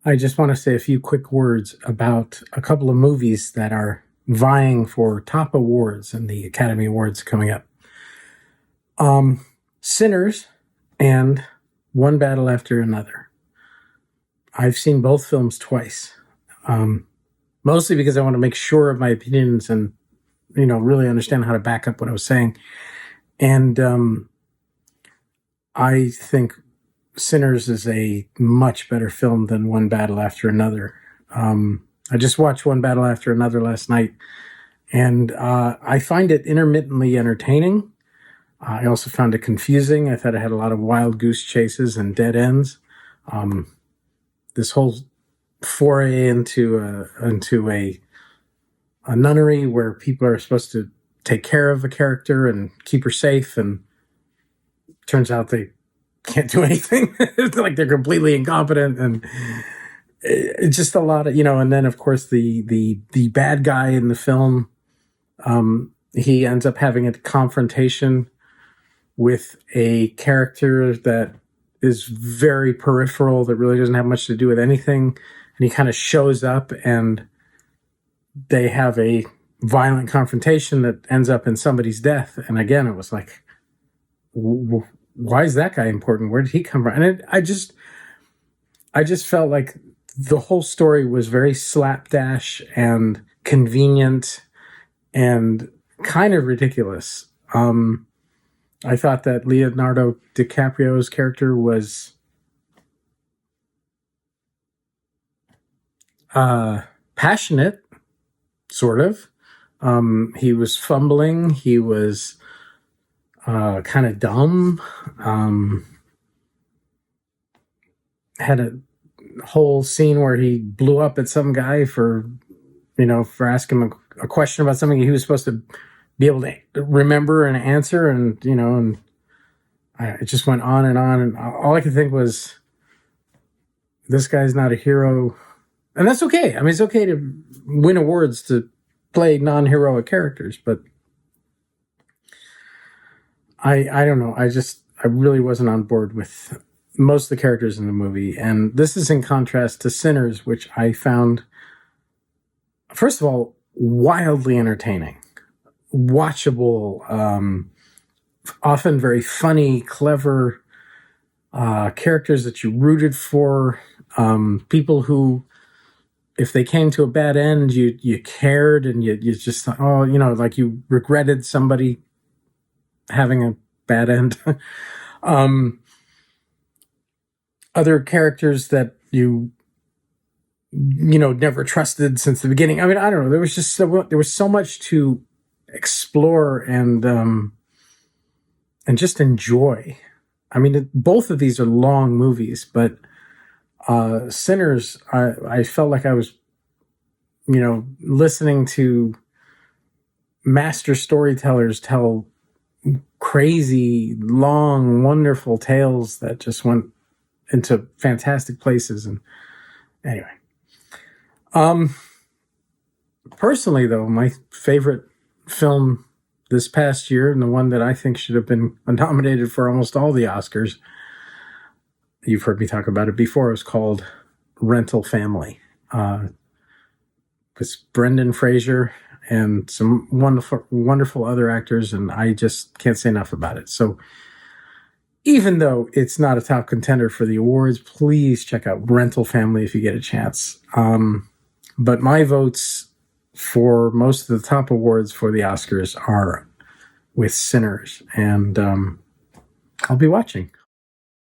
I just want to say a few quick words about a couple of movies that are vying for top awards in the Academy Awards coming up. Sinners and One Battle After Another. I've seen both films twice, mostly because I want to make sure of my opinions and, really understand how to back up what I was saying. And I think Sinners is a much better film than One Battle After Another. I just watched One Battle After Another last night, and I find it intermittently entertaining. I also found it confusing. I thought it had a lot of wild goose chases and dead ends. This whole foray into a nunnery where people are supposed to take care of a character and keep her safe, and turns out they can't do anything. It's like they're completely incompetent, and it's just a lot of, and then of course the bad guy in the film, he ends up having a confrontation with a character that is very peripheral, that really doesn't have much to do with anything, and he kind of shows up and they have a violent confrontation that ends up in somebody's death. And again, it was like, why is that guy important? Where did he come from? And I just felt like the whole story was very slapdash and convenient and kind of ridiculous. I thought that Leonardo DiCaprio's character was passionate, sort of. He was fumbling. He was kind of dumb. Had a whole scene where he blew up at some guy for asking him a question about something he was supposed to be able to remember and answer, and it just went on, and all I could think was, this guy's not a hero, and that's okay. I mean, it's okay to win awards to play non-heroic characters, but I don't know. I really wasn't on board with most of the characters in the movie, and this is in contrast to Sinners, which I found, first of all, wildly entertaining, watchable, often very funny, clever characters that you rooted for, people who, if they came to a bad end, you cared, and you just thought, like you regretted somebody having a bad end. Other characters that you never trusted since the beginning. I mean, I don't know. There was so much to explore and just enjoy. I mean, both of these are long movies, but Sinners, I felt like I was, listening to master storytellers tell crazy, long, wonderful tales that just went into fantastic places. And anyway, personally, though, my favorite film this past year, and the one that I think should have been nominated for almost all the Oscars, you've heard me talk about it before, it was called Rental Family. It's Brendan Fraser and some wonderful other actors, and I just can't say enough about it. So even though it's not a top contender for the awards, please check out Rental Family if you get a chance. But my votes for most of the top awards for the Oscars are with Sinners, and I'll be watching.